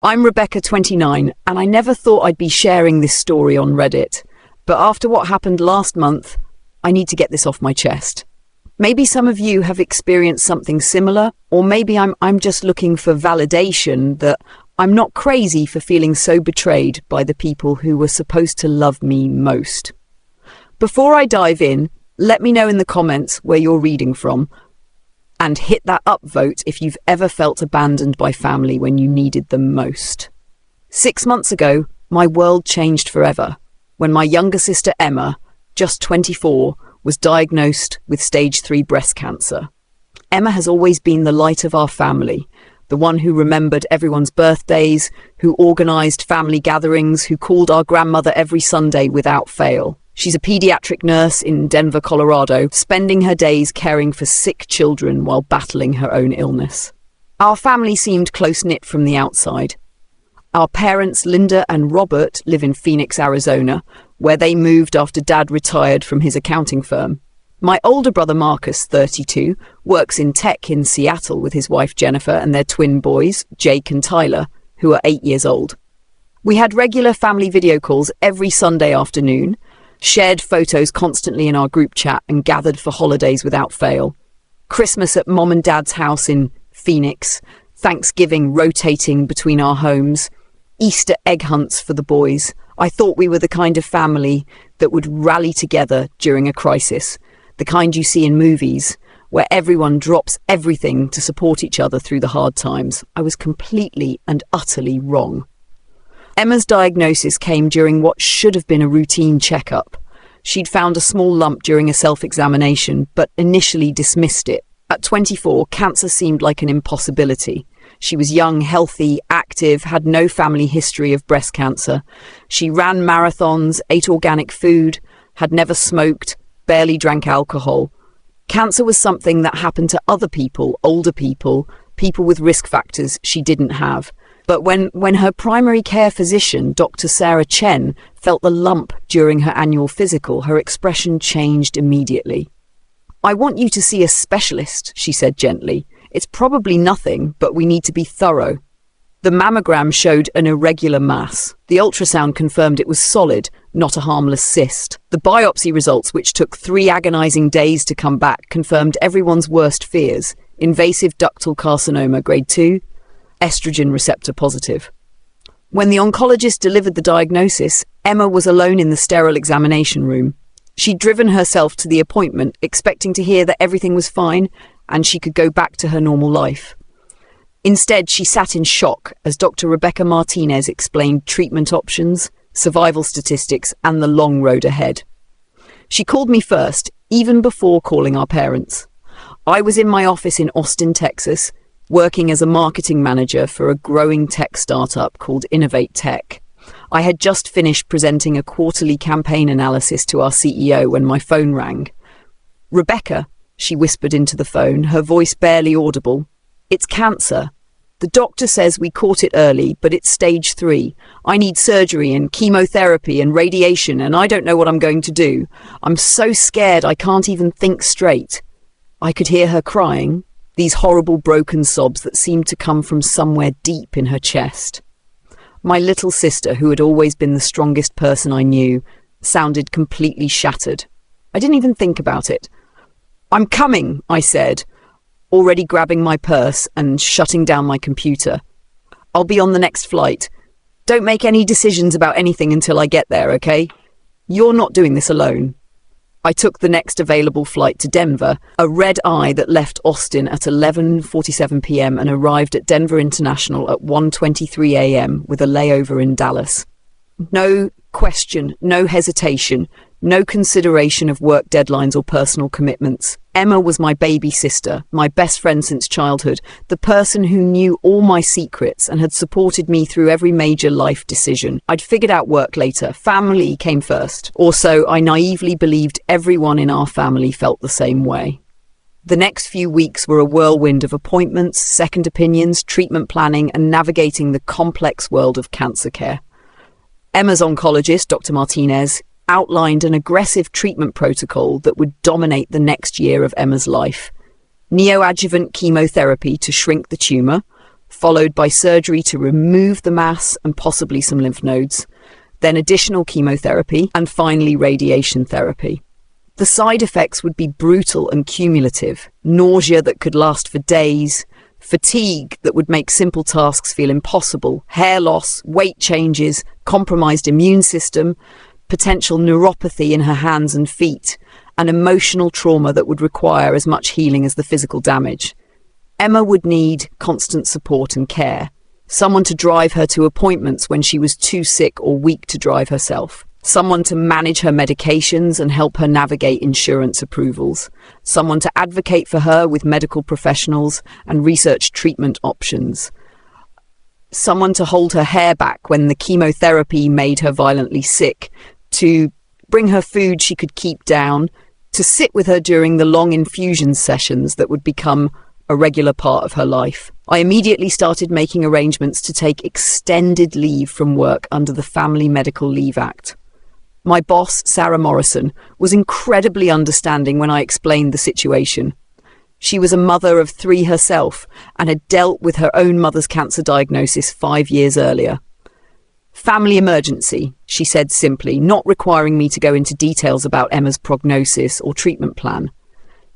I'm Rebecca, 29, and I never thought I'd be sharing this story on Reddit. But after what happened last month, I need to get this off my chest. Maybe some of you have experienced something similar, or maybe I'm just looking for validation that I'm not crazy for feeling so betrayed by the people who were supposed to love me most. Before I dive in, let me know in the comments where you're reading from, and hit that upvote if you've ever felt abandoned by family when you needed them most. 6 months ago, my world changed forever when my younger sister Emma, just 24, was diagnosed with stage 3 breast cancer. Emma has always been the light of our family, the one who remembered everyone's birthdays, who organised family gatherings, who called our grandmother every Sunday without fail. She's a pediatric nurse in Denver, Colorado, spending her days caring for sick children while battling her own illness. Our family seemed close-knit from the outside. Our parents, Linda and Robert, live in Phoenix, Arizona, where they moved after Dad retired from his accounting firm. My older brother Marcus, 32, works in tech in Seattle with his wife Jennifer and their twin boys, Jake and Tyler, who are 8 years old. We had regular family video calls every Sunday afternoon, shared photos constantly in our group chat, and gathered for holidays without fail. Christmas at Mom and Dad's house in Phoenix, Thanksgiving rotating between our homes, Easter egg hunts for the boys. I thought we were the kind of family that would rally together during a crisis, the kind you see in movies, where everyone drops everything to support each other through the hard times. I was completely and utterly wrong. Emma's diagnosis came during what should have been a routine checkup. She'd found a small lump during a self-examination, but initially dismissed it. At 24, cancer seemed like an impossibility. She was young, healthy, active, had no family history of breast cancer. She ran marathons, ate organic food, had never smoked, barely drank alcohol. Cancer was something that happened to other people, older people, people with risk factors she didn't have. But when her primary care physician, Dr. Sarah Chen, felt the lump during her annual physical, her expression changed immediately. "I want you to see a specialist," she said gently. "It's probably nothing, but we need to be thorough." The mammogram showed an irregular mass. The ultrasound confirmed it was solid, not a harmless cyst. The biopsy results, which took 3 agonizing days to come back, confirmed everyone's worst fears: invasive ductal carcinoma grade 2, estrogen receptor positive. When the oncologist delivered the diagnosis, Emma was alone in the sterile examination room. She'd driven herself to the appointment, expecting to hear that everything was fine and she could go back to her normal life. Instead, she sat in shock as Dr. Rebecca Martinez explained treatment options, survival statistics, and the long road ahead. She called me first, even before calling our parents. I was in my office in Austin, Texas, working as a marketing manager for a growing tech startup called Innovate Tech. I had just finished presenting a quarterly campaign analysis to our CEO when my phone rang. "Rebecca," she whispered into the phone, her voice barely audible. "It's cancer. The doctor says we caught it early, but it's stage 3. I need surgery and chemotherapy and radiation, and I don't know what I'm going to do. I'm so scared I can't even think straight." I could hear her crying, these horrible broken sobs that seemed to come from somewhere deep in her chest. My little sister, who had always been the strongest person I knew, sounded completely shattered. I didn't even think about it. "I'm coming," I said, already grabbing my purse and shutting down my computer. "I'll be on the next flight. Don't make any decisions about anything until I get there, okay? You're not doing this alone." I took the next available flight to Denver, a red-eye that left Austin at 11:47 p.m. and arrived at Denver International at 1:23 a.m. with a layover in Dallas. No question, no hesitation, no consideration of work deadlines or personal commitments. Emma was my baby sister, my best friend since childhood, the person who knew all my secrets and had supported me through every major life decision. I'd figured out work later. Family came first. Or so I naively believed everyone in our family felt the same way. The next few weeks were a whirlwind of appointments, second opinions, treatment planning, and navigating the complex world of cancer care. Emma's oncologist, Dr. Martinez, outlined an aggressive treatment protocol that would dominate the next year of Emma's life. Neoadjuvant chemotherapy to shrink the tumour, followed by surgery to remove the mass and possibly some lymph nodes, then additional chemotherapy, and finally radiation therapy. The side effects would be brutal and cumulative: nausea that could last for days, fatigue that would make simple tasks feel impossible, hair loss, weight changes, compromised immune system, potential neuropathy in her hands and feet, and emotional trauma that would require as much healing as the physical damage. Emma would need constant support and care, someone to drive her to appointments when she was too sick or weak to drive herself, someone to manage her medications and help her navigate insurance approvals, someone to advocate for her with medical professionals and research treatment options, someone to hold her hair back when the chemotherapy made her violently sick, to bring her food she could keep down, to sit with her during the long infusion sessions that would become a regular part of her life. I immediately started making arrangements to take extended leave from work under the Family Medical Leave Act. My boss, Sarah Morrison, was incredibly understanding when I explained the situation. She was a mother of 3 herself and had dealt with her own mother's cancer diagnosis 5 years earlier. Family emergency, she said simply, not requiring me to go into details about Emma's prognosis or treatment plan.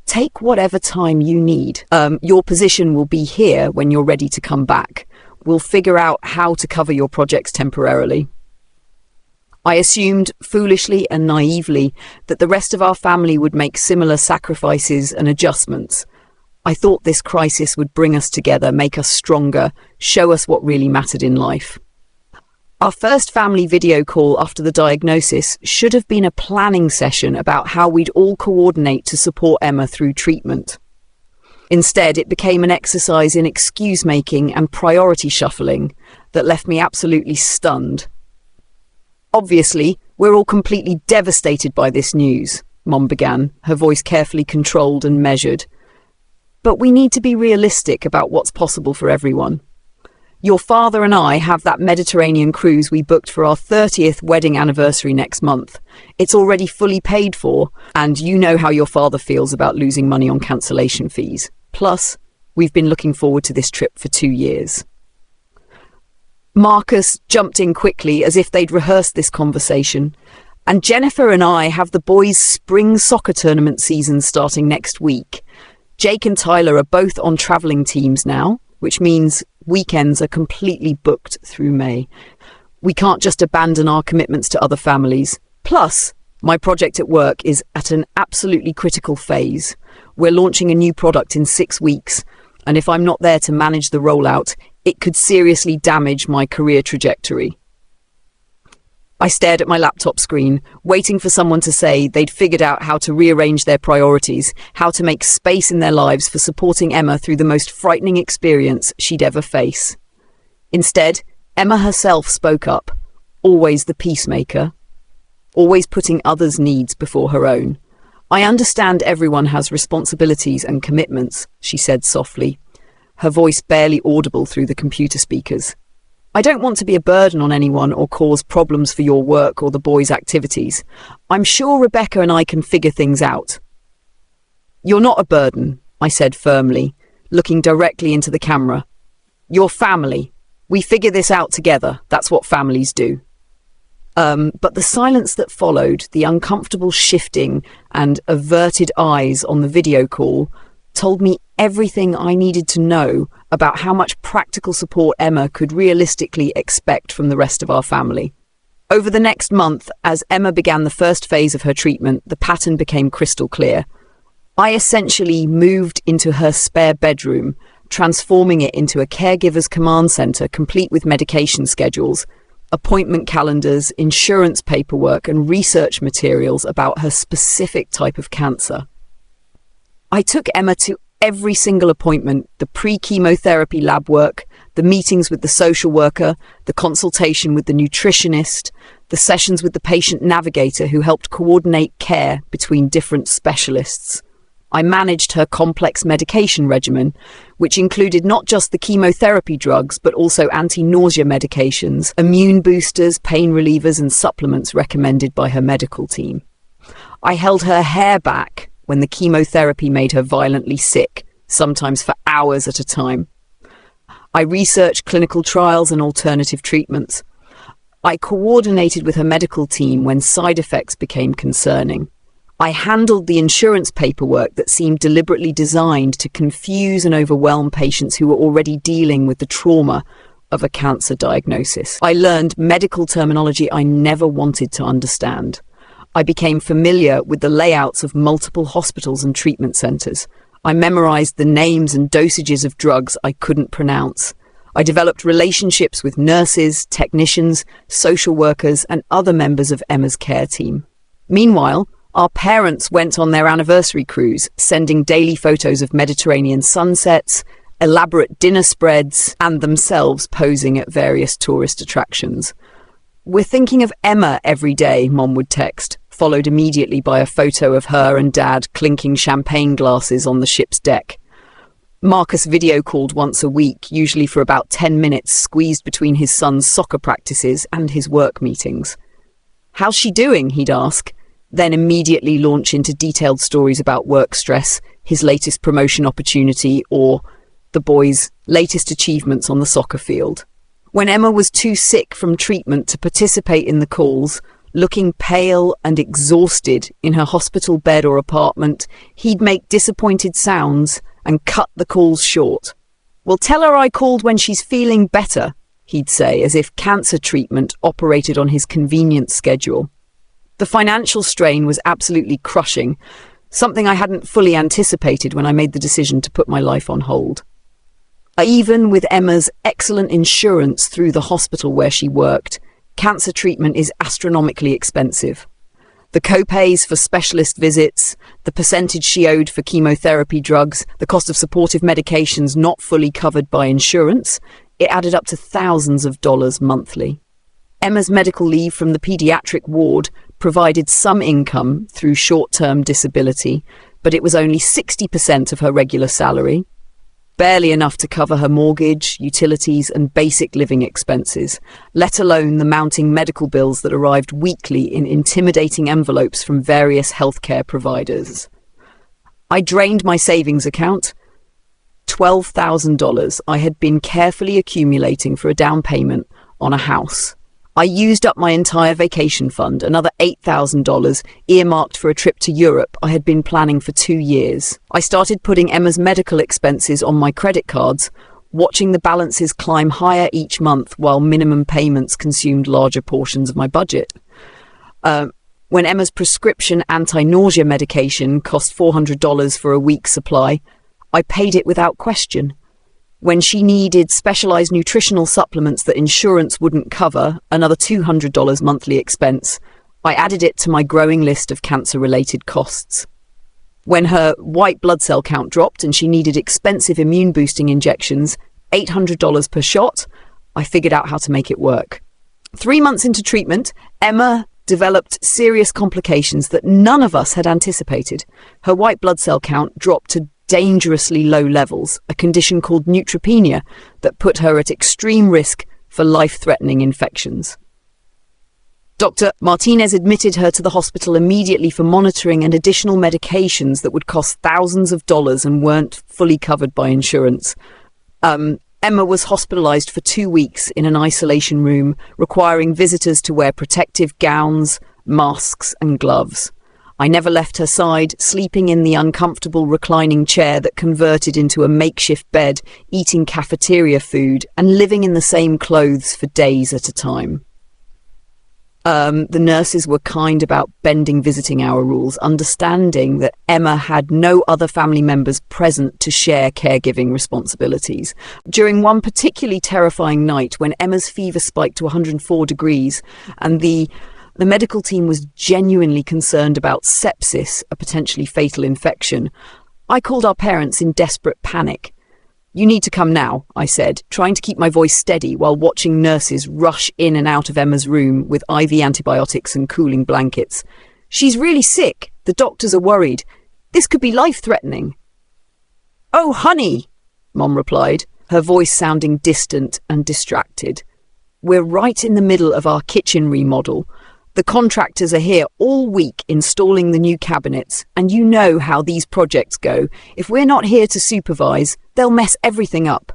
Take whatever time you need. Your position will be here when you're ready to come back. We'll figure out how to cover your projects temporarily. I assumed, foolishly and naively, that the rest of our family would make similar sacrifices and adjustments. I thought this crisis would bring us together, make us stronger, show us what really mattered in life. Our first family video call after the diagnosis should have been a planning session about how we'd all coordinate to support Emma through treatment. Instead, it became an exercise in excuse-making and priority shuffling that left me absolutely stunned. Obviously, we're all completely devastated by this news, Mom began, her voice carefully controlled and measured. But we need to be realistic about what's possible for everyone. Your father and I have that Mediterranean cruise we booked for our 30th wedding anniversary next month. It's already fully paid for, and you know how your father feels about losing money on cancellation fees. Plus, we've been looking forward to this trip for 2 years. Marcus jumped in quickly as if they'd rehearsed this conversation. And Jennifer and I have the boys' spring soccer tournament season starting next week. Jake and Tyler are both on travelling teams now, which means weekends are completely booked through May. We can't just abandon our commitments to other families. Plus, my project at work is at an absolutely critical phase. We're launching a new product in 6 weeks, and if I'm not there to manage the rollout, it could seriously damage my career trajectory. I stared at my laptop screen, waiting for someone to say they'd figured out how to rearrange their priorities, how to make space in their lives for supporting Emma through the most frightening experience she'd ever face. Instead, Emma herself spoke up, always the peacemaker, always putting others' needs before her own. I understand everyone has responsibilities and commitments, she said softly, her voice barely audible through the computer speakers. I don't want to be a burden on anyone or cause problems for your work or the boys' activities. I'm sure Rebecca and I can figure things out. You're not a burden, I said firmly, looking directly into the camera. You're family. We figure this out together. That's what families do. But the silence that followed, the uncomfortable shifting and averted eyes on the video call, told me everything I needed to know about how much practical support Emma could realistically expect from the rest of our family. Over the next month, as Emma began the first phase of her treatment, the pattern became crystal clear. I essentially moved into her spare bedroom, transforming it into a caregiver's command centre complete with medication schedules, appointment calendars, insurance paperwork, and research materials about her specific type of cancer. I took Emma to every single appointment, the pre-chemotherapy lab work, the meetings with the social worker, the consultation with the nutritionist, the sessions with the patient navigator who helped coordinate care between different specialists. I managed her complex medication regimen, which included not just the chemotherapy drugs, but also anti-nausea medications, immune boosters, pain relievers, and supplements recommended by her medical team. I held her hair back when the chemotherapy made her violently sick, sometimes for hours at a time. I researched clinical trials and alternative treatments. I coordinated with her medical team when side effects became concerning. I handled the insurance paperwork that seemed deliberately designed to confuse and overwhelm patients who were already dealing with the trauma of a cancer diagnosis. I learned medical terminology I never wanted to understand. I became familiar with the layouts of multiple hospitals and treatment centers. I memorized the names and dosages of drugs I couldn't pronounce. I developed relationships with nurses, technicians, social workers, and other members of Emma's care team. Meanwhile, our parents went on their anniversary cruise, sending daily photos of Mediterranean sunsets, elaborate dinner spreads, and themselves posing at various tourist attractions. "We're thinking of Emma every day," Mom would text, followed immediately by a photo of her and Dad clinking champagne glasses on the ship's deck. Marcus video called once a week, usually for about 10 minutes, squeezed between his son's soccer practices and his work meetings. "How's she doing?" he'd ask, then immediately launch into detailed stories about work stress, his latest promotion opportunity, or the boys' latest achievements on the soccer field. When Emma was too sick from treatment to participate in the calls, looking pale and exhausted in her hospital bed or apartment, he'd make disappointed sounds and cut the calls short. "Well, tell her I called when she's feeling better," he'd say, as if cancer treatment operated on his convenient schedule. The financial strain was absolutely crushing, something I hadn't fully anticipated when I made the decision to put my life on hold. Even with Emma's excellent insurance through the hospital where she worked, cancer treatment is astronomically expensive. The co-pays for specialist visits, the percentage she owed for chemotherapy drugs, the cost of supportive medications not fully covered by insurance, it added up to thousands of dollars monthly. Emma's medical leave from the pediatric ward provided some income through short-term disability, but it was only 60% of her regular salary, barely enough to cover her mortgage, utilities, and basic living expenses, let alone the mounting medical bills that arrived weekly in intimidating envelopes from various healthcare providers. I drained my savings account. $12,000 I had been carefully accumulating for a down payment on a house. I used up my entire vacation fund, another $8,000 earmarked for a trip to Europe I had been planning for 2 years. I started putting Emma's medical expenses on my credit cards, watching the balances climb higher each month while minimum payments consumed larger portions of my budget. When Emma's prescription anti-nausea medication cost $400 for a week's supply, I paid it without question. When she needed specialized nutritional supplements that insurance wouldn't cover, another $200 monthly expense, I added it to my growing list of cancer-related costs. When her white blood cell count dropped and she needed expensive immune-boosting injections, $800 per shot, I figured out how to make it work. 3 months into treatment, Emma developed serious complications that none of us had anticipated. Her white blood cell count dropped to dangerously low levels, a condition called neutropenia that put her at extreme risk for life-threatening infections. Dr. Martinez admitted her to the hospital immediately for monitoring and additional medications that would cost thousands of dollars and weren't fully covered by insurance. Emma was hospitalized for 2 weeks in an isolation room, requiring visitors to wear protective gowns, masks, and gloves. I never left her side, sleeping in the uncomfortable reclining chair that converted into a makeshift bed, eating cafeteria food, and living in the same clothes for days at a time. The nurses were kind about bending visiting hour rules, understanding that Emma had no other family members present to share caregiving responsibilities. During one particularly terrifying night when Emma's fever spiked to 104 degrees and the medical team was genuinely concerned about sepsis, a potentially fatal infection, I called our parents in desperate panic. "You need to come now," I said, trying to keep my voice steady while watching nurses rush in and out of Emma's room with IV antibiotics and cooling blankets. "She's really sick. The doctors are worried. This could be life-threatening." "Oh, honey," Mom replied, her voice sounding distant and distracted. "We're right in the middle of our kitchen remodel. The contractors are here all week installing the new cabinets, and you know how these projects go. If we're not here to supervise, they'll mess everything up.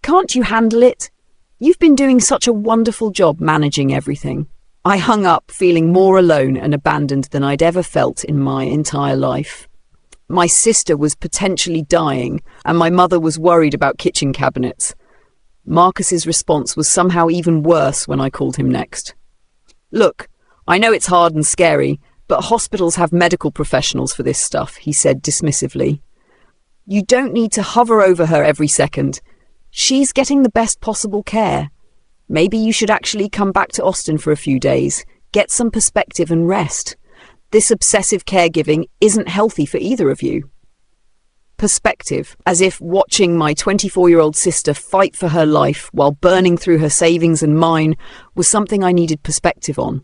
Can't you handle it? You've been doing such a wonderful job managing everything." I hung up, feeling more alone and abandoned than I'd ever felt in my entire life. My sister was potentially dying, and my mother was worried about kitchen cabinets. Marcus's response was somehow even worse when I called him next. "Look, I know it's hard and scary, but hospitals have medical professionals for this stuff," he said dismissively. "You don't need to hover over her every second. She's getting the best possible care. Maybe you should actually come back to Austin for a few days, get some perspective and rest. This obsessive caregiving isn't healthy for either of you." Perspective, as if watching my 24-year-old sister fight for her life while burning through her savings and mine was something I needed perspective on.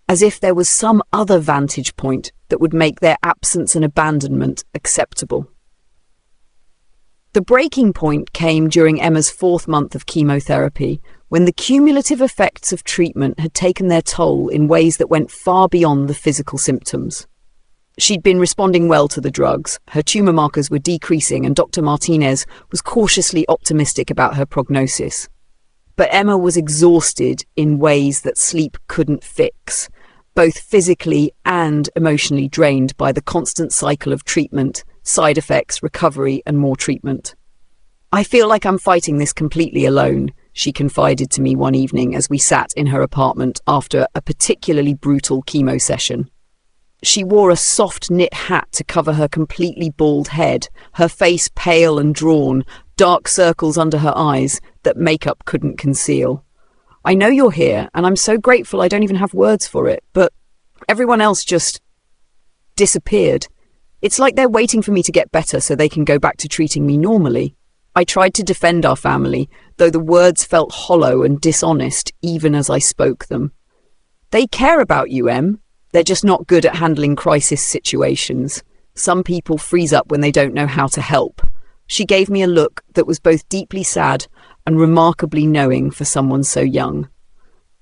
As if there was some other vantage point that would make their absence and abandonment acceptable. The breaking point came during Emma's 4th month of chemotherapy, when the cumulative effects of treatment had taken their toll in ways that went far beyond the physical symptoms. She'd been responding well to the drugs, her tumour markers were decreasing, and Dr. Martinez was cautiously optimistic about her prognosis. But Emma was exhausted in ways that sleep couldn't fix, both physically and emotionally drained by the constant cycle of treatment, side effects, recovery, and more treatment. "I feel like I'm fighting this completely alone," she confided to me one evening as we sat in her apartment after a particularly brutal chemo session. She wore a soft knit hat to cover her completely bald head, her face pale and drawn, dark circles under her eyes that makeup couldn't conceal. "I know you're here, and I'm so grateful I don't even have words for it, but everyone else just disappeared. It's like they're waiting for me to get better so they can go back to treating me normally." I tried to defend our family, though the words felt hollow and dishonest even as I spoke them. "They care about you, Em. They're just not good at handling crisis situations. Some people freeze up when they don't know how to help." She gave me a look that was both deeply sad and remarkably knowing for someone so young.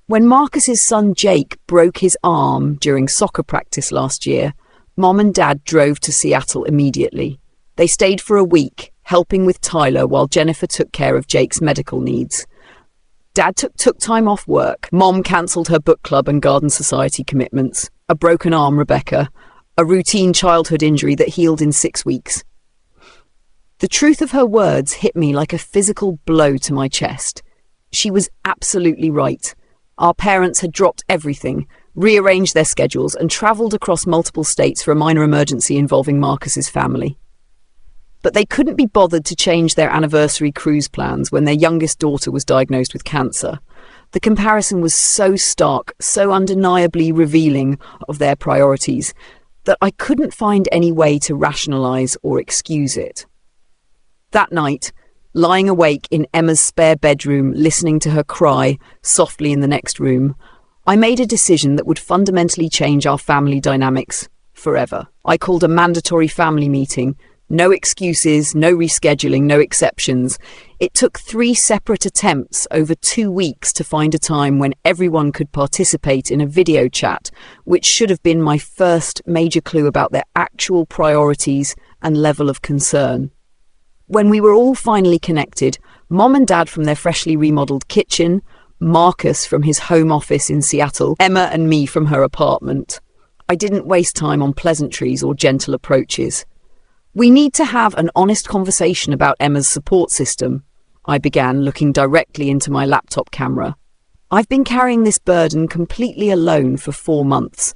When Marcus's son Jake broke his arm during soccer practice last year, Mom and Dad drove to Seattle immediately. They stayed for a week, helping with Tyler while Jennifer took care of Jake's medical needs. Dad took time off work. Mom cancelled her book club and garden society commitments. A broken arm, Rebecca. A routine childhood injury that healed in 6 weeks. The truth of her words hit me like a physical blow to my chest. She was absolutely right. Our parents had dropped everything, rearranged their schedules, and travelled across multiple states for a minor emergency involving Marcus's family. But they couldn't be bothered to change their anniversary cruise plans when their youngest daughter was diagnosed with cancer. The comparison was so stark, so undeniably revealing of their priorities, that I couldn't find any way to rationalise or excuse it. That night, lying awake in Emma's spare bedroom, listening to her cry softly in the next room, I made a decision that would fundamentally change our family dynamics forever. I called a mandatory family meeting. No excuses, no rescheduling, no exceptions. It took 3 separate attempts over 2 weeks to find a time when everyone could participate in a video chat, which should have been my first major clue about their actual priorities and level of concern. When we were all finally connected, Mom and Dad from their freshly remodeled kitchen, Marcus from his home office in Seattle, Emma and me from her apartment. I didn't waste time on pleasantries or gentle approaches. "We need to have an honest conversation about Emma's support system," I began, looking directly into my laptop camera. "I've been carrying this burden completely alone for 4 months,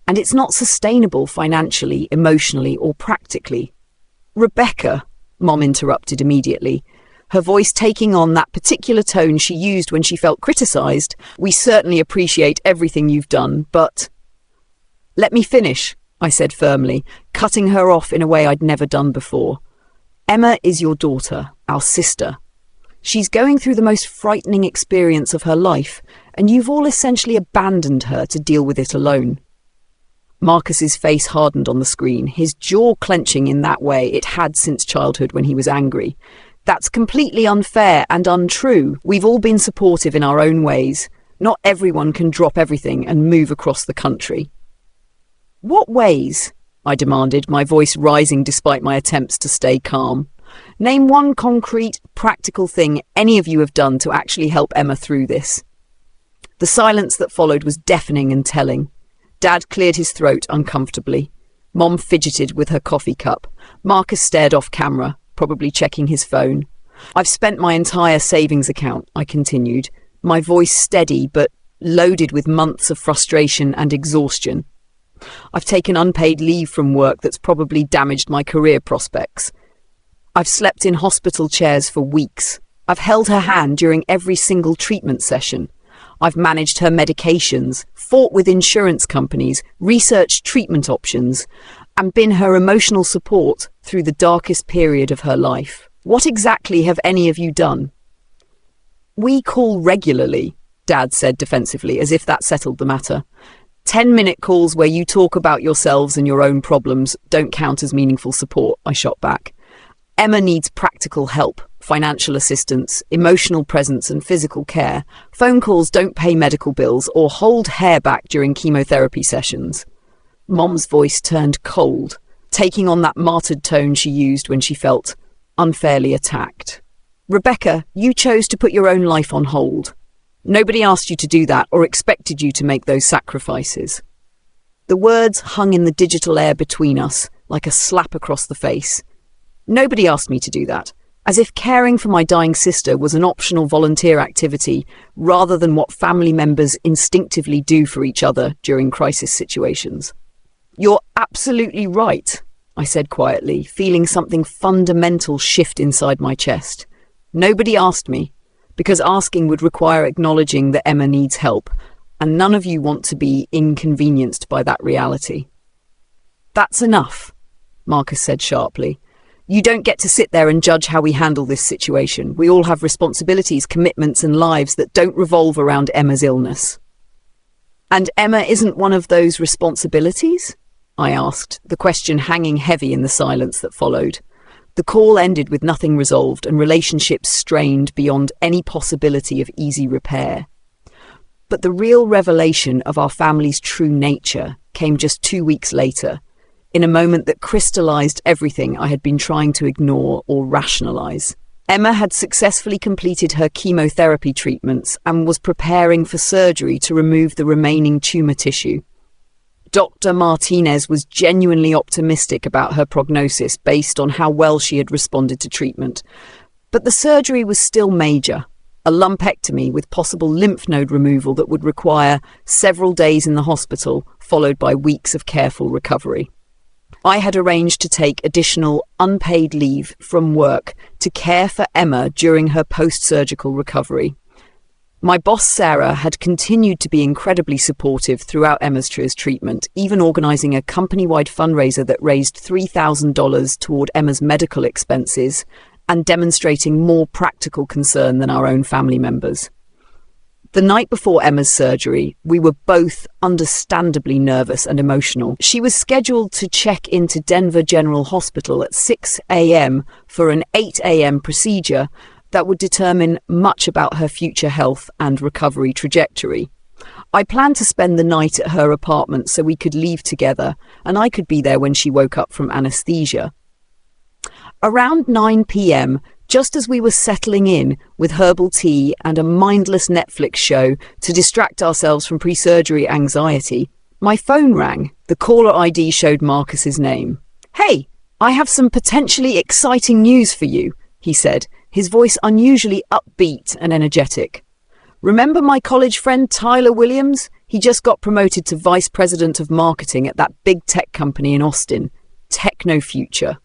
and it's not sustainable financially, emotionally, or practically." "Rebecca," Mom interrupted immediately, her voice taking on that particular tone she used when she felt criticised. "We certainly appreciate everything you've done, but—" "Let me finish," I said firmly, cutting her off in a way I'd never done before. "Emma is your daughter, our sister. She's going through the most frightening experience of her life, and you've all essentially abandoned her to deal with it alone." Marcus's face hardened on the screen, his jaw clenching in that way it had since childhood when he was angry. "That's completely unfair and untrue. We've all been supportive in our own ways. Not everyone can drop everything and move across the country." "What ways?" I demanded, my voice rising despite my attempts to stay calm. "Name one concrete, practical thing any of you have done to actually help Emma through this?" The silence that followed was deafening and telling. Dad cleared his throat uncomfortably. Mom fidgeted with her coffee cup. Marcus stared off camera, probably checking his phone. "I've spent my entire savings account," I continued, my voice steady but loaded with months of frustration and exhaustion. "I've taken unpaid leave from work that's probably damaged my career prospects. I've slept in hospital chairs for weeks. I've held her hand during every single treatment session. I've managed her medications, fought with insurance companies, researched treatment options, and been her emotional support through the darkest period of her life. What exactly have any of you done?" "We call regularly," Dad said defensively, as if that settled the matter. 10-minute calls where you talk about yourselves and your own problems don't count as meaningful support," I shot back. "Emma needs practical help, financial assistance, emotional presence and physical care. Phone calls don't pay medical bills or hold hair back during chemotherapy sessions." Mom's voice turned cold, taking on that martyred tone she used when she felt unfairly attacked. "Rebecca, you chose to put your own life on hold. Nobody asked you to do that or expected you to make those sacrifices." The words hung in the digital air between us, like a slap across the face. Nobody asked me to do that, as if caring for my dying sister was an optional volunteer activity rather than what family members instinctively do for each other during crisis situations. "You're absolutely right," I said quietly, feeling something fundamental shift inside my chest. "Nobody asked me, because asking would require acknowledging that Emma needs help, and none of you want to be inconvenienced by that reality." "That's enough," Marcus said sharply. "You don't get to sit there and judge how we handle this situation. We all have responsibilities, commitments, and lives that don't revolve around Emma's illness." "And Emma isn't one of those responsibilities?" I asked, the question hanging heavy in the silence that followed. The call ended with nothing resolved and relationships strained beyond any possibility of easy repair. But the real revelation of our family's true nature came just 2 weeks later, in a moment that crystallized everything I had been trying to ignore or rationalize. Emma had successfully completed her chemotherapy treatments and was preparing for surgery to remove the remaining tumor tissue. Dr. Martinez was genuinely optimistic about her prognosis based on how well she had responded to treatment. But the surgery was still major, a lumpectomy with possible lymph node removal that would require several days in the hospital, followed by weeks of careful recovery. I had arranged to take additional unpaid leave from work to care for Emma during her post-surgical recovery. My boss, Sarah, had continued to be incredibly supportive throughout Emma's treatment, even organising a company-wide fundraiser that raised $3,000 toward Emma's medical expenses and demonstrating more practical concern than our own family members. The night before Emma's surgery, we were both understandably nervous and emotional. She was scheduled to check into Denver General Hospital at 6 a.m. for an 8 a.m. procedure that would determine much about her future health and recovery trajectory. I planned to spend the night at her apartment so we could leave together, and I could be there when she woke up from anesthesia. Around 9 p.m., just as we were settling in with herbal tea and a mindless Netflix show to distract ourselves from pre-surgery anxiety, my phone rang. The caller ID showed Marcus's name. "Hey, I have some potentially exciting news for you," he said, his voice unusually upbeat and energetic. "Remember my college friend Tyler Williams? He just got promoted to vice president of marketing at that big tech company in Austin, Techno Future.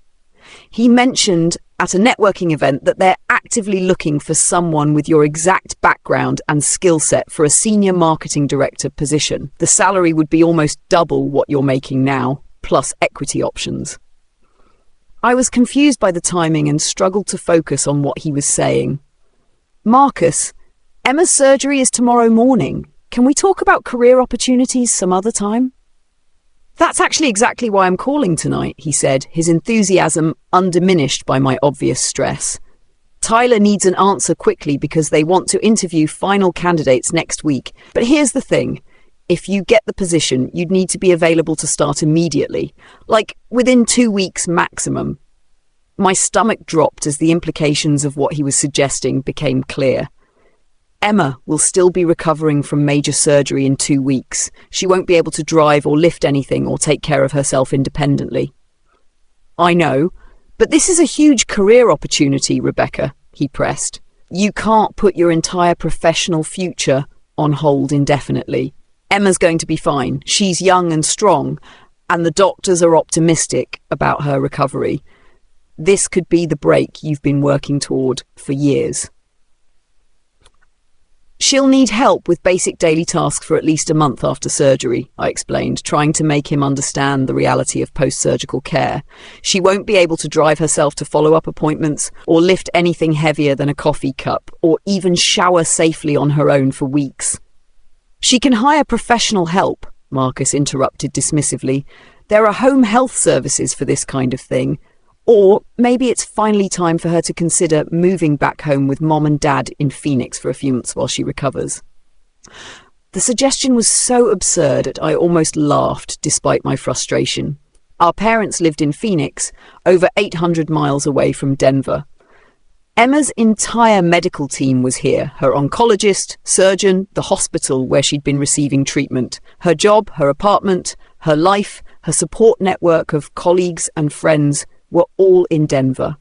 He mentioned at a networking event that they're actively looking for someone with your exact background and skill set for a senior marketing director position. The salary would be almost double what you're making now, plus equity options." I was confused by the timing and struggled to focus on what he was saying. "Marcus, Emma's surgery is tomorrow morning. Can we talk about career opportunities some other time?" "That's actually exactly why I'm calling tonight," he said, his enthusiasm undiminished by my obvious stress. "Tyler needs an answer quickly because they want to interview final candidates next week. But here's the thing. If you get the position, you'd need to be available to start immediately, like within 2 weeks maximum." My stomach dropped as the implications of what he was suggesting became clear. Emma will still be recovering from major surgery in 2 weeks. She won't be able to drive or lift anything or take care of herself independently. I know, but this is a huge career opportunity, Rebecca, he pressed. You can't put your entire professional future on hold indefinitely. Emma's going to be fine. She's young and strong, and the doctors are optimistic about her recovery. This could be the break you've been working toward for years. She'll need help with basic daily tasks for at least a month after surgery, I explained, trying to make him understand the reality of post-surgical care. She won't be able to drive herself to follow-up appointments or lift anything heavier than a coffee cup or even shower safely on her own for weeks. She can hire professional help, Marcus interrupted dismissively. There are home health services for this kind of thing. Or maybe it's finally time for her to consider moving back home with Mom and Dad in Phoenix for a few months while she recovers. The suggestion was so absurd that I almost laughed despite my frustration. Our parents lived in Phoenix, over 800 miles away from Denver. Emma's entire medical team was here, her oncologist, surgeon, the hospital where she'd been receiving treatment, her job, her apartment, her life, her support network of colleagues and friends were all in Denver.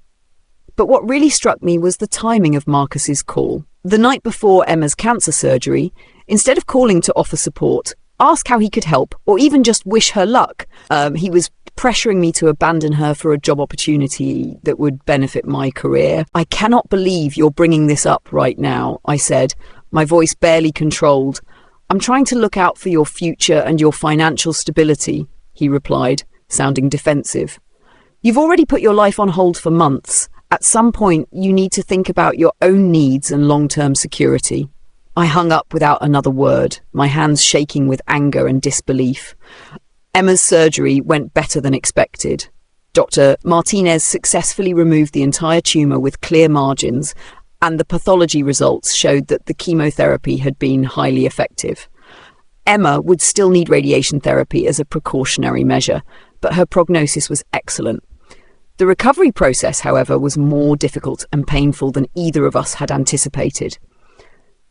But what really struck me was the timing of Marcus's call. The night before Emma's cancer surgery, instead of calling to offer support, ask how he could help, or even just wish her luck, he was pressuring me to abandon her for a job opportunity that would benefit my career. I cannot believe you're bringing this up right now, I said, my voice barely controlled. I'm trying to look out for your future and your financial stability, he replied, sounding defensive. You've already put your life on hold for months. At some point, you need to think about your own needs and long-term security. I hung up without another word, my hands shaking with anger and disbelief. Emma's surgery went better than expected. Dr. Martinez successfully removed the entire tumour with clear margins, and the pathology results showed that the chemotherapy had been highly effective. Emma would still need radiation therapy as a precautionary measure, but her prognosis was excellent. The recovery process, however, was more difficult and painful than either of us had anticipated.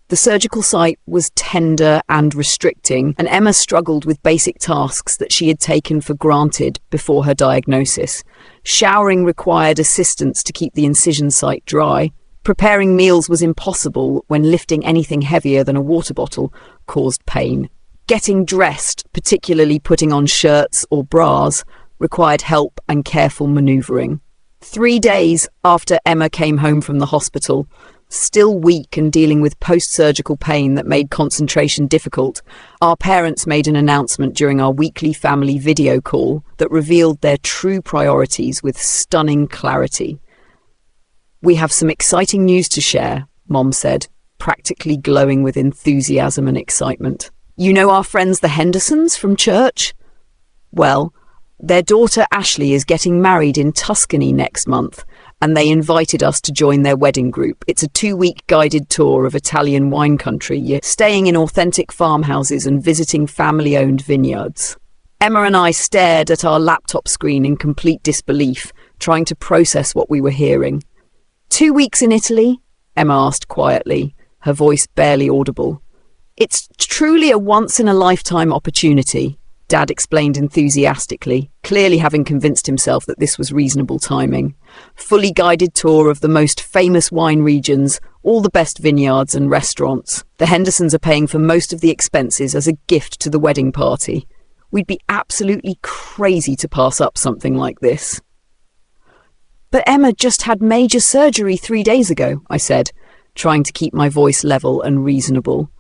The surgical site was tender and restricting, and Emma struggled with basic tasks that she had taken for granted before her diagnosis. Showering required assistance to keep the incision site dry. Preparing meals was impossible when lifting anything heavier than a water bottle caused pain. Getting dressed, particularly putting on shirts or bras, required help and careful manoeuvring. 3 days after Emma came home from the hospital, still weak and dealing with post-surgical pain that made concentration difficult, our parents made an announcement during our weekly family video call that revealed their true priorities with stunning clarity. We have some exciting news to share, Mom said, practically glowing with enthusiasm and excitement. You know our friends the Hendersons from church? Well, their daughter Ashley is getting married in Tuscany next month, and they invited us to join their wedding group. It's a 2-week guided tour of Italian wine country, staying in authentic farmhouses and visiting family-owned vineyards. Emma and I stared at our laptop screen in complete disbelief, trying to process what we were hearing. 2 weeks in Italy? Emma asked quietly, her voice barely audible. It's truly a once-in-a-lifetime opportunity, Dad explained enthusiastically, clearly having convinced himself that this was reasonable timing. Fully guided tour of the most famous wine regions, all the best vineyards and restaurants. The Hendersons are paying for most of the expenses as a gift to the wedding party. We'd be absolutely crazy to pass up something like this. But Emma just had major surgery 3 days ago, I said, trying to keep my voice level and reasonable.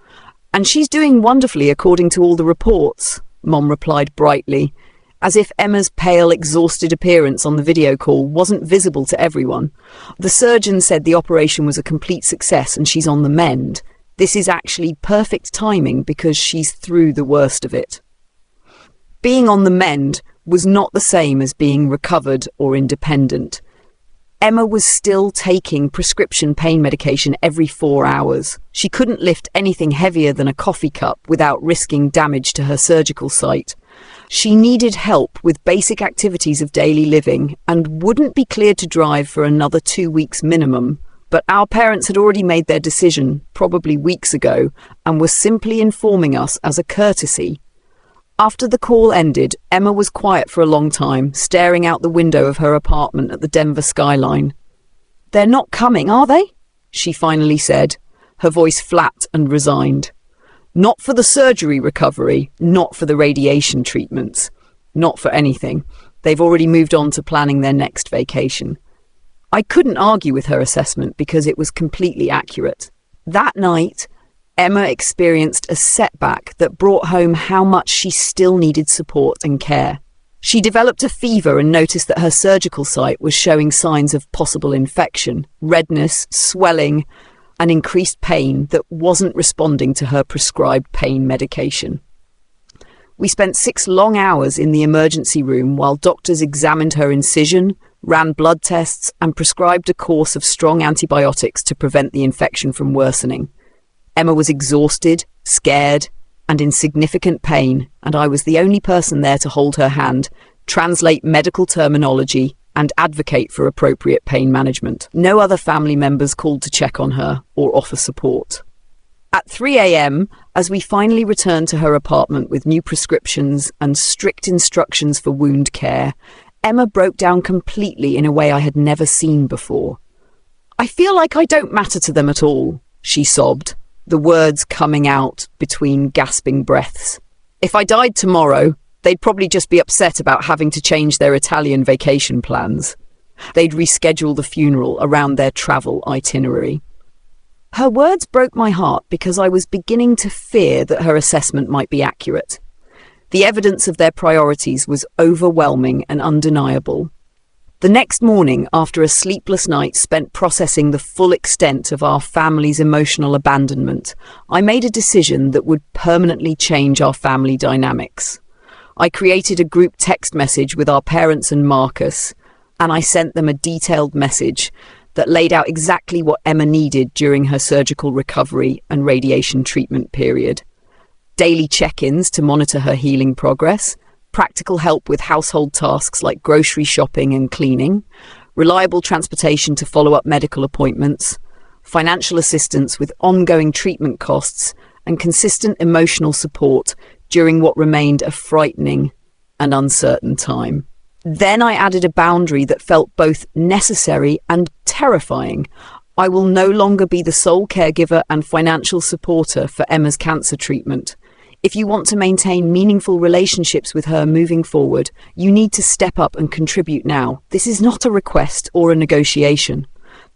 And she's doing wonderfully according to all the reports, Mom replied brightly, as if Emma's pale, exhausted appearance on the video call wasn't visible to everyone. The surgeon said the operation was a complete success and she's on the mend. This is actually perfect timing because she's through the worst of it. Being on the mend was not the same as being recovered or independent. Emma was still taking prescription pain medication every 4 hours. She couldn't lift anything heavier than a coffee cup without risking damage to her surgical site. She needed help with basic activities of daily living and wouldn't be cleared to drive for another 2 weeks minimum. But our parents had already made their decision, probably weeks ago, and were simply informing us as a courtesy. After the call ended, Emma was quiet for a long time, staring out the window of her apartment at the Denver skyline. "They're not coming, are they?" she finally said, her voice flat and resigned. "Not for the surgery recovery, not for the radiation treatments, not for anything. They've already moved on to planning their next vacation." I couldn't argue with her assessment because it was completely accurate. That night, Emma experienced a setback that brought home how much she still needed support and care. She developed a fever and noticed that her surgical site was showing signs of possible infection, redness, swelling, and increased pain that wasn't responding to her prescribed pain medication. We spent 6 long hours in the emergency room while doctors examined her incision, ran blood tests, and prescribed a course of strong antibiotics to prevent the infection from worsening. Emma was exhausted, scared, and in significant pain, and I was the only person there to hold her hand, translate medical terminology, and advocate for appropriate pain management. No other family members called to check on her or offer support. At 3 a.m., as we finally returned to her apartment with new prescriptions and strict instructions for wound care, Emma broke down completely in a way I had never seen before. "I feel like I don't matter to them at all," she sobbed, the words coming out between gasping breaths. "If I died tomorrow, they'd probably just be upset about having to change their Italian vacation plans. They'd reschedule the funeral around their travel itinerary." Her words broke my heart because I was beginning to fear that her assessment might be accurate. The evidence of their priorities was overwhelming and undeniable. The next morning, after a sleepless night spent processing the full extent of our family's emotional abandonment, I made a decision that would permanently change our family dynamics. I created a group text message with our parents and Marcus, and I sent them a detailed message that laid out exactly what Emma needed during her surgical recovery and radiation treatment period. Daily check-ins to monitor her healing progress, practical help with household tasks like grocery shopping and cleaning, reliable transportation to follow up medical appointments, financial assistance with ongoing treatment costs, and consistent emotional support during what remained a frightening and uncertain time. Then I added a boundary that felt both necessary and terrifying. I will no longer be the sole caregiver and financial supporter for Emma's cancer treatment. If you want to maintain meaningful relationships with her moving forward, you need to step up and contribute now. This is not a request or a negotiation.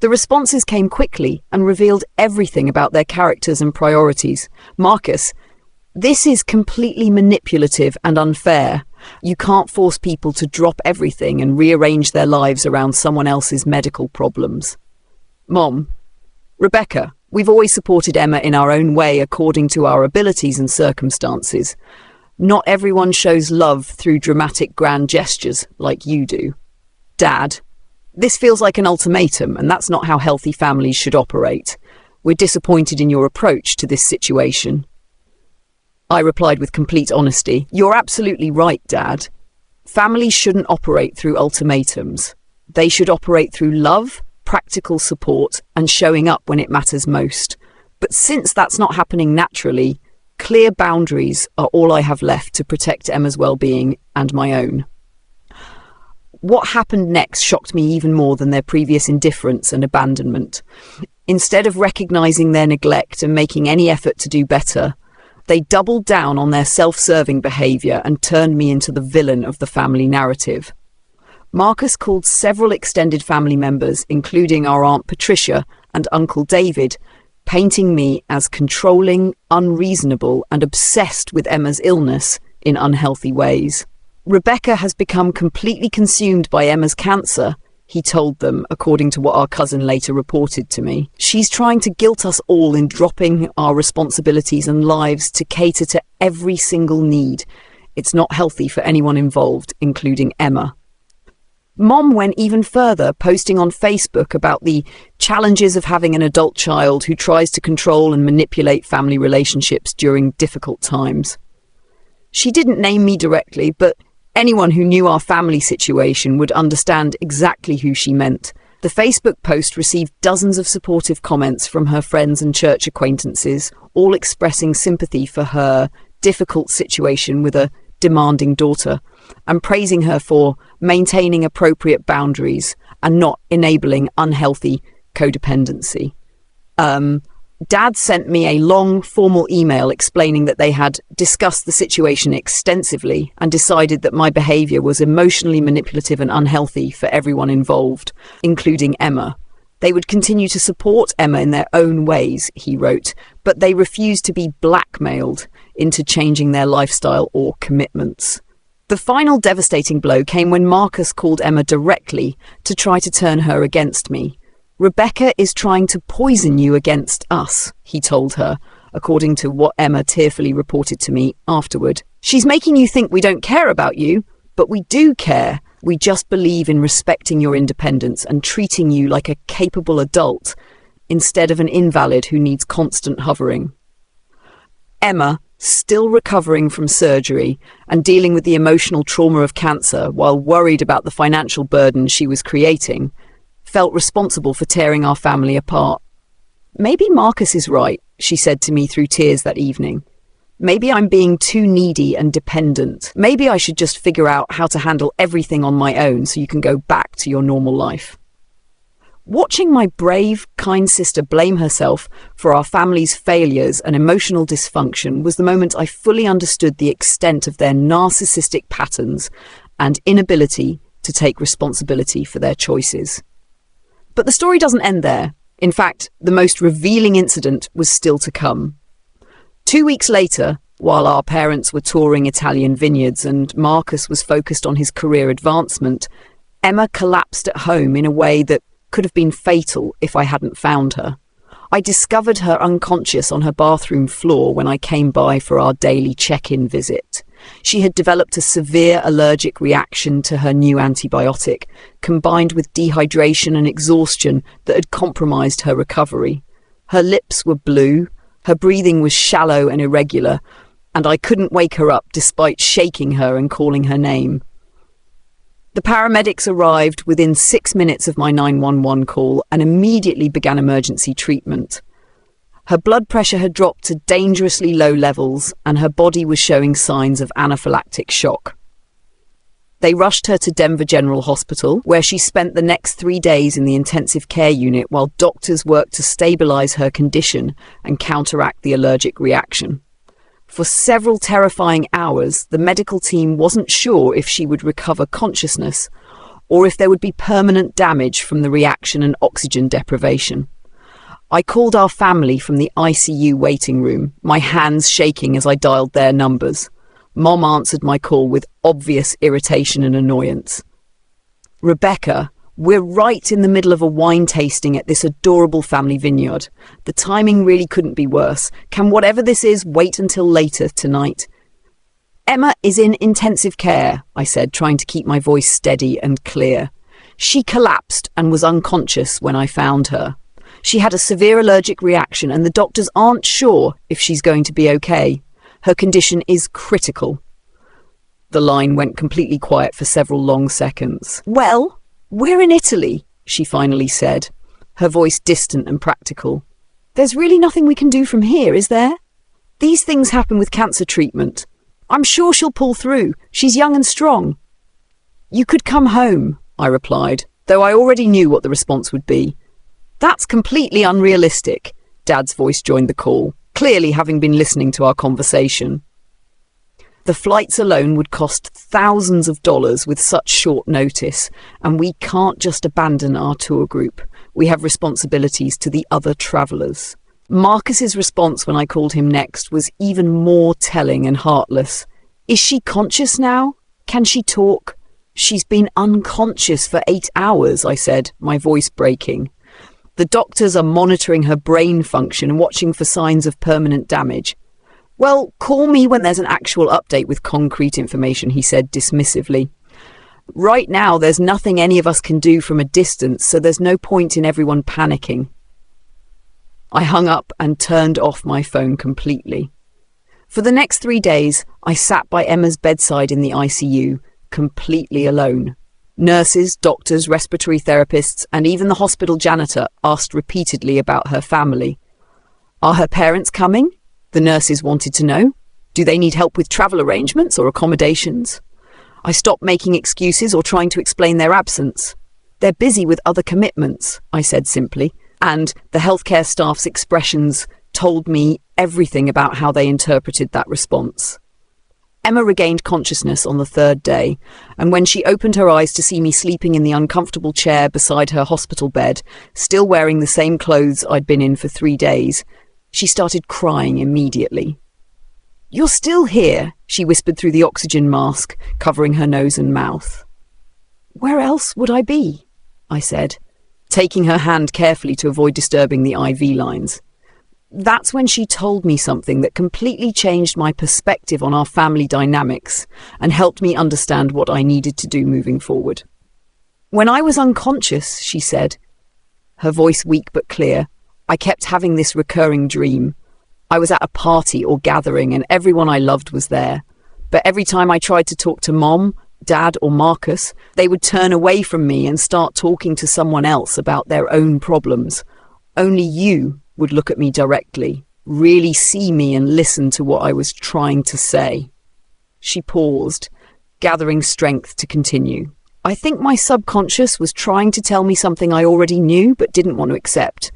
The responses came quickly and revealed everything about their characters and priorities. "Marcus, this is completely manipulative and unfair. You can't force people to drop everything and rearrange their lives around someone else's medical problems." "Mom, Rebecca, we've always supported Emma in our own way according to our abilities and circumstances. Not everyone shows love through dramatic grand gestures like you do. Dad, this feels like an ultimatum, and that's not how healthy families should operate. We're disappointed in your approach to this situation." I replied with complete honesty, "You're absolutely right, Dad. Families shouldn't operate through ultimatums. They should operate through love, practical support, and showing up when it matters most. But since that's not happening naturally, clear boundaries are all I have left to protect Emma's well-being and my own." What happened next shocked me even more than their previous indifference and abandonment. Instead of recognizing their neglect and making any effort to do better, they doubled down on their self-serving behavior and turned me into the villain of the family narrative. Marcus called several extended family members, including our Aunt Patricia and Uncle David, painting me as controlling, unreasonable, and obsessed with Emma's illness in unhealthy ways. "Rebecca has become completely consumed by Emma's cancer," he told them, according to what our cousin later reported to me. "She's trying to guilt us all in dropping our responsibilities and lives to cater to every single need. It's not healthy for anyone involved, including Emma." Mom went even further, posting on Facebook about the challenges of having an adult child who tries to control and manipulate family relationships during difficult times. She didn't name me directly, but anyone who knew our family situation would understand exactly who she meant. The Facebook post received dozens of supportive comments from her friends and church acquaintances, all expressing sympathy for her difficult situation with a demanding daughter, and praising her for maintaining appropriate boundaries and not enabling unhealthy codependency. Dad sent me a long, formal email explaining that they had discussed the situation extensively and decided that my behaviour was emotionally manipulative and unhealthy for everyone involved, including Emma. They would continue to support Emma in their own ways, he wrote, but they refused to be blackmailed into changing their lifestyle or commitments. The final devastating blow came when Marcus called Emma directly to try to turn her against me. "Rebecca is trying to poison you against us," he told her, according to what Emma tearfully reported to me afterward. "She's making you think we don't care about you, but we do care. We just believe in respecting your independence and treating you like a capable adult instead of an invalid who needs constant hovering." Emma, still recovering from surgery and dealing with the emotional trauma of cancer while worried about the financial burden she was creating, felt responsible for tearing our family apart. "Maybe Marcus is right," she said to me through tears that evening. "Maybe I'm being too needy and dependent. Maybe I should just figure out how to handle everything on my own so you can go back to your normal life." Watching my brave, kind sister blame herself for our family's failures and emotional dysfunction was the moment I fully understood the extent of their narcissistic patterns and inability to take responsibility for their choices. But the story doesn't end there. In fact, the most revealing incident was still to come. 2 weeks later, while our parents were touring Italian vineyards and Marcus was focused on his career advancement, Emma collapsed at home in a way that could have been fatal if I hadn't found her. I discovered her unconscious on her bathroom floor when I came by for our daily check-in visit. She had developed a severe allergic reaction to her new antibiotic, combined with dehydration and exhaustion that had compromised her recovery. Her lips were blue, her breathing was shallow and irregular, and I couldn't wake her up despite shaking her and calling her name. The paramedics arrived within 6 minutes of my 911 call and immediately began emergency treatment. Her blood pressure had dropped to dangerously low levels and her body was showing signs of anaphylactic shock. They rushed her to Denver General Hospital, where she spent the next 3 days in the intensive care unit while doctors worked to stabilize her condition and counteract the allergic reaction. For several terrifying hours, the medical team wasn't sure if she would recover consciousness or if there would be permanent damage from the reaction and oxygen deprivation. I called our family from the ICU waiting room, my hands shaking as I dialed their numbers. Mom answered my call with obvious irritation and annoyance. "Rebecca, we're right in the middle of a wine tasting at this adorable family vineyard. The timing really couldn't be worse. Can whatever this is wait until later tonight?" "Emma is in intensive care," I said, trying to keep my voice steady and clear. "She collapsed and was unconscious when I found her. She had a severe allergic reaction and the doctors aren't sure if she's going to be okay. Her condition is critical." The line went completely quiet for several long seconds. "Well, we're in Italy," she finally said, her voice distant and practical. "There's really nothing we can do from here, is there? These things happen with cancer treatment. I'm sure she'll pull through. She's young and strong." "You could come home," I replied, though I already knew what the response would be. "That's completely unrealistic." Dad's voice joined the call, clearly having been listening to our conversation. "The flights alone would cost thousands of dollars with such short notice, and we can't just abandon our tour group. We have responsibilities to the other travellers." Marcus's response when I called him next was even more telling and heartless. "Is she conscious now? Can she talk?" "She's been unconscious for 8 hours," I said, my voice breaking. "The doctors are monitoring her brain function and watching for signs of permanent damage." "Well, call me when there's an actual update with concrete information," he said dismissively. "Right now, there's nothing any of us can do from a distance, so there's no point in everyone panicking." I hung up and turned off my phone completely. For the next 3 days, I sat by Emma's bedside in the ICU, completely alone. Nurses, doctors, respiratory therapists, and even the hospital janitor asked repeatedly about her family. Are her parents coming? The nurses wanted to know. Do they need help with travel arrangements or accommodations? I stopped making excuses or trying to explain their absence. They're busy with other commitments, I said simply, and the healthcare staff's expressions told me everything about how they interpreted that response. Emma regained consciousness on the 3rd day, and when she opened her eyes to see me sleeping in the uncomfortable chair beside her hospital bed, still wearing the same clothes I'd been in for 3 days, she started crying immediately. "You're still here," she whispered through the oxygen mask, covering her nose and mouth. "Where else would I be?" I said, taking her hand carefully to avoid disturbing the IV lines. That's when she told me something that completely changed my perspective on our family dynamics and helped me understand what I needed to do moving forward. "When I was unconscious," she said, her voice weak but clear, "I kept having this recurring dream. I was at a party or gathering and everyone I loved was there. But every time I tried to talk to Mom, Dad or Marcus, they would turn away from me and start talking to someone else about their own problems. Only you would look at me directly, really see me and listen to what I was trying to say." She paused, gathering strength to continue. "I think my subconscious was trying to tell me something I already knew but didn't want to accept.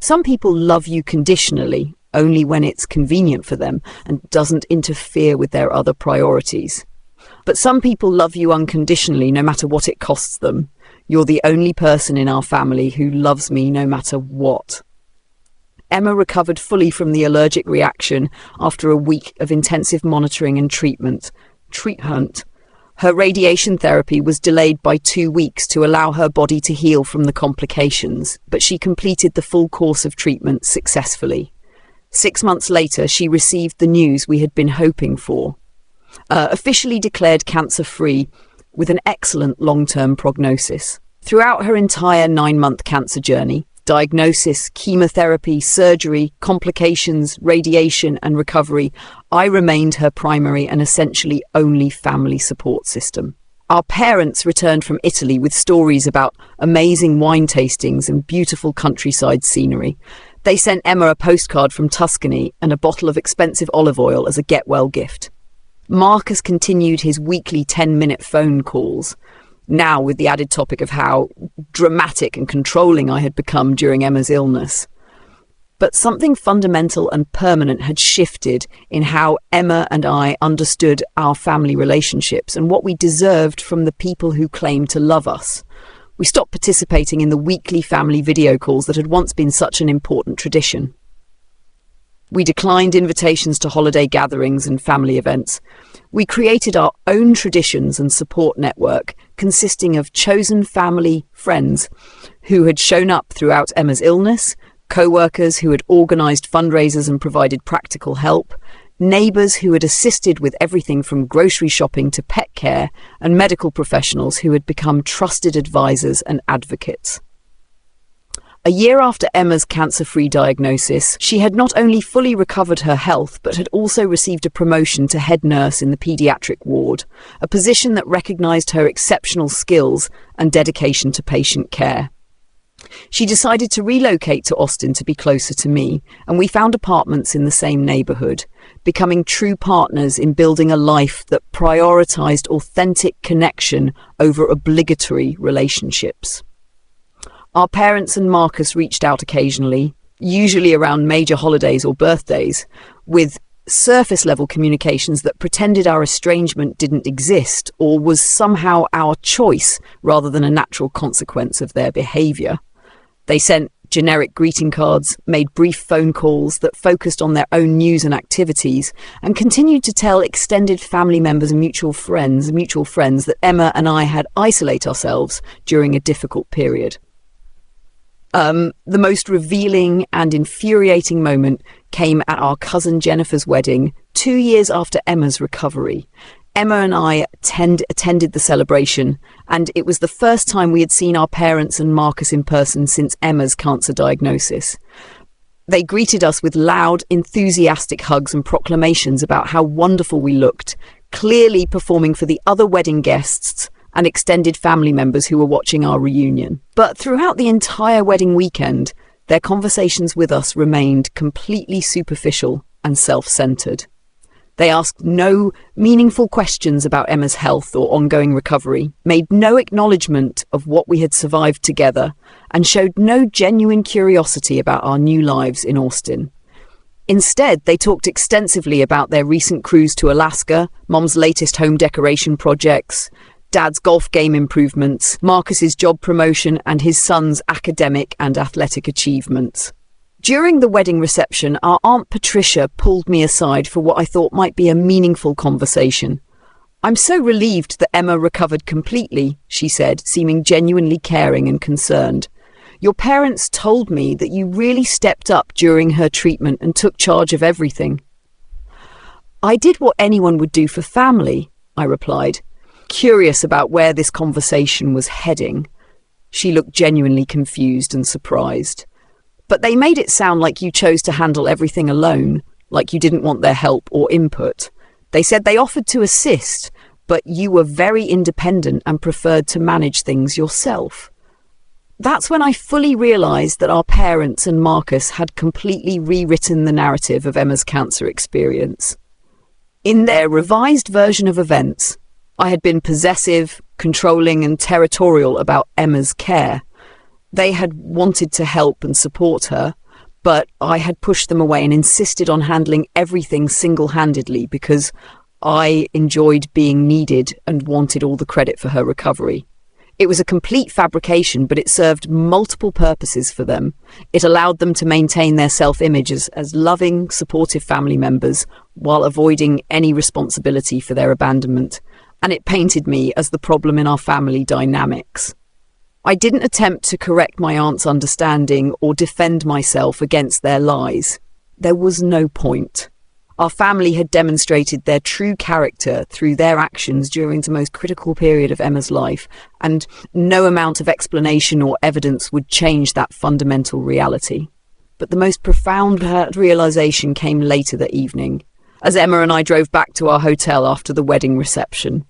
Some people love you conditionally, only when it's convenient for them and doesn't interfere with their other priorities. But some people love you unconditionally no matter what it costs them. You're the only person in our family who loves me no matter what." Emma recovered fully from the allergic reaction after a week of intensive monitoring and treatment. Her radiation therapy was delayed by 2 weeks to allow her body to heal from the complications, but she completed the full course of treatment successfully. 6 months later, she received the news we had been hoping for. Officially declared cancer-free, with an excellent long-term prognosis. Throughout her entire 9-month cancer journey, diagnosis, chemotherapy, surgery, complications, radiation, and recovery, I remained her primary and essentially only family support system. Our parents returned from Italy with stories about amazing wine tastings and beautiful countryside scenery. They sent Emma a postcard from Tuscany and a bottle of expensive olive oil as a get-well gift. Marcus continued his weekly 10-minute phone calls, now with the added topic of how dramatic and controlling I had become during Emma's illness. But something fundamental and permanent had shifted in how Emma and I understood our family relationships and what we deserved from the people who claimed to love us. We stopped participating in the weekly family video calls that had once been such an important tradition. We declined invitations to holiday gatherings and family events. We created our own traditions and support network consisting of chosen family friends who had shown up throughout Emma's illness, co-workers who had organised fundraisers and provided practical help, neighbours who had assisted with everything from grocery shopping to pet care, and medical professionals who had become trusted advisors and advocates. A year after Emma's cancer-free diagnosis, she had not only fully recovered her health, but had also received a promotion to head nurse in the paediatric ward, a position that recognised her exceptional skills and dedication to patient care. She decided to relocate to Austin to be closer to me, and we found apartments in the same neighbourhood, becoming true partners in building a life that prioritised authentic connection over obligatory relationships. Our parents and Marcus reached out occasionally, usually around major holidays or birthdays, with surface-level communications that pretended our estrangement didn't exist or was somehow our choice rather than a natural consequence of their behaviour. They sent generic greeting cards, made brief phone calls that focused on their own news and activities, and continued to tell extended family members and mutual friends that Emma and I had isolate ourselves during a difficult period. The most revealing and infuriating moment came at our cousin Jennifer's wedding 2 years after Emma's recovery. Emma and I attended the celebration, and it was the first time we had seen our parents and Marcus in person since Emma's cancer diagnosis. They greeted us with loud, enthusiastic hugs and proclamations about how wonderful we looked, clearly performing for the other wedding guests and extended family members who were watching our reunion. But throughout the entire wedding weekend, their conversations with us remained completely superficial and self-centered. They asked no meaningful questions about Emma's health or ongoing recovery, made no acknowledgement of what we had survived together, and showed no genuine curiosity about our new lives in Austin. Instead, they talked extensively about their recent cruise to Alaska, Mom's latest home decoration projects, Dad's golf game improvements, Marcus's job promotion, and his son's academic and athletic achievements. During the wedding reception, our Aunt Patricia pulled me aside for what I thought might be a meaningful conversation. "I'm so relieved that Emma recovered completely," she said, seeming genuinely caring and concerned. "Your parents told me that you really stepped up during her treatment and took charge of everything." "I did what anyone would do for family," I replied, curious about where this conversation was heading. She looked genuinely confused and surprised. "But they made it sound like you chose to handle everything alone, like you didn't want their help or input. They said they offered to assist, but you were very independent and preferred to manage things yourself." That's when I fully realized that our parents and Marcus had completely rewritten the narrative of Emma's cancer experience. In their revised version of events, I had been possessive, controlling, and territorial about Emma's care. They had wanted to help and support her, but I had pushed them away and insisted on handling everything single-handedly because I enjoyed being needed and wanted all the credit for her recovery. It was a complete fabrication, but it served multiple purposes for them. It allowed them to maintain their self-image as loving, supportive family members while avoiding any responsibility for their abandonment, and it painted me as the problem in our family dynamics. I didn't attempt to correct my aunt's understanding or defend myself against their lies. There was no point. Our family had demonstrated their true character through their actions during the most critical period of Emma's life, and no amount of explanation or evidence would change that fundamental reality. But the most profound realization came later that evening, as Emma and I drove back to our hotel after the wedding reception.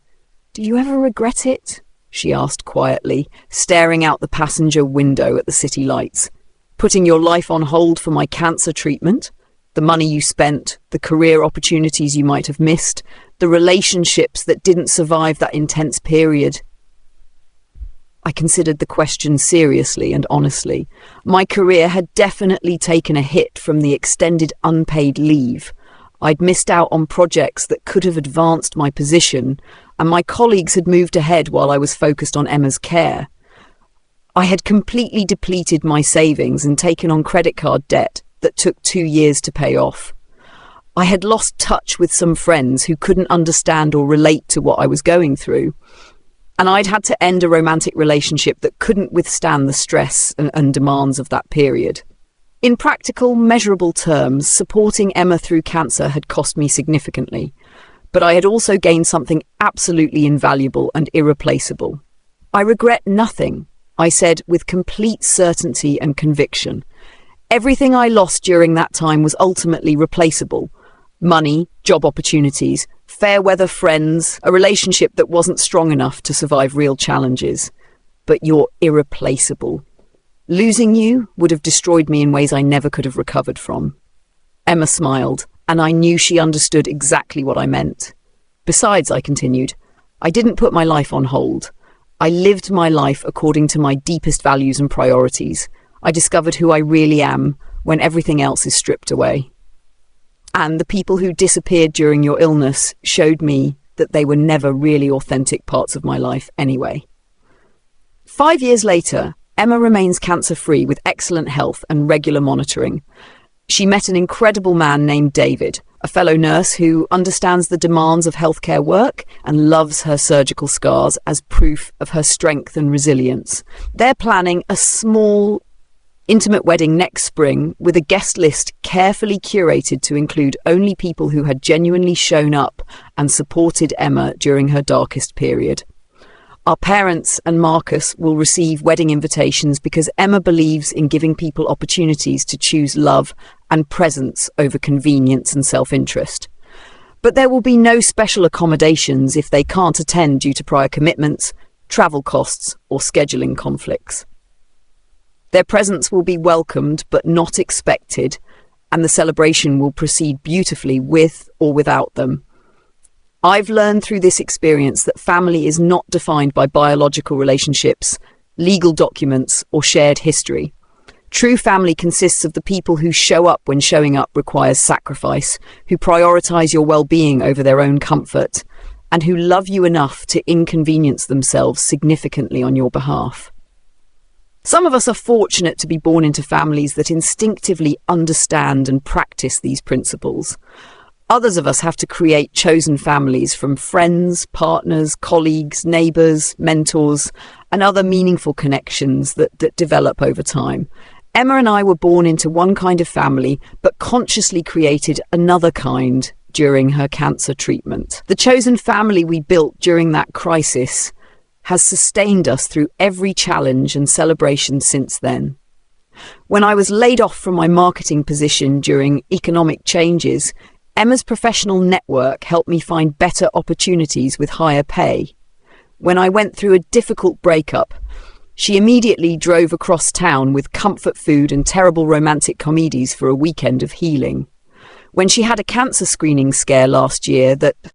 "Do you ever regret it?" she asked quietly, staring out the passenger window at the city lights. "Putting your life on hold for my cancer treatment? The money you spent, the career opportunities you might have missed, the relationships that didn't survive that intense period?" I considered the question seriously and honestly. My career had definitely taken a hit from the extended unpaid leave. I'd missed out on projects that could have advanced my position, and my colleagues had moved ahead while I was focused on Emma's care. I had completely depleted my savings and taken on credit card debt that took 2 years to pay off. I had lost touch with some friends who couldn't understand or relate to what I was going through, and I'd had to end a romantic relationship that couldn't withstand the stress and demands of that period. In practical, measurable terms, supporting Emma through cancer had cost me significantly, but I had also gained something absolutely invaluable and irreplaceable. "I regret nothing," I said with complete certainty and conviction. Everything I lost during that time was ultimately replaceable. Money, job opportunities, fair weather friends, a relationship that wasn't strong enough to survive real challenges. But you're irreplaceable. Losing you would have destroyed me in ways I never could have recovered from. Emma smiled, and I knew she understood exactly what I meant. Besides, I continued, I didn't put my life on hold. I lived my life according to my deepest values and priorities. I discovered who I really am when everything else is stripped away. And the people who disappeared during your illness showed me that they were never really authentic parts of my life anyway. 5 years later, Emma remains cancer-free with excellent health and regular monitoring. She met an incredible man named David, a fellow nurse who understands the demands of healthcare work and loves her surgical scars as proof of her strength and resilience. They're planning a small, intimate wedding next spring with a guest list carefully curated to include only people who had genuinely shown up and supported Emma during her darkest period. Our parents and Marcus will receive wedding invitations because Emma believes in giving people opportunities to choose love and presence over convenience and self-interest. But there will be no special accommodations if they can't attend due to prior commitments, travel costs, or scheduling conflicts. Their presence will be welcomed but not expected, and the celebration will proceed beautifully with or without them. I've learned through this experience that family is not defined by biological relationships, legal documents, or shared history. True family consists of the people who show up when showing up requires sacrifice, who prioritize your well-being over their own comfort, and who love you enough to inconvenience themselves significantly on your behalf. Some of us are fortunate to be born into families that instinctively understand and practice these principles. Others of us have to create chosen families from friends, partners, colleagues, neighbours, mentors, and other meaningful connections that develop over time. Emma and I were born into one kind of family, but consciously created another kind during her cancer treatment. The chosen family we built during that crisis has sustained us through every challenge and celebration since then. When I was laid off from my marketing position during economic changes, Emma's professional network helped me find better opportunities with higher pay. When I went through a difficult breakup, she immediately drove across town with comfort food and terrible romantic comedies for a weekend of healing. When she had a cancer screening scare last year that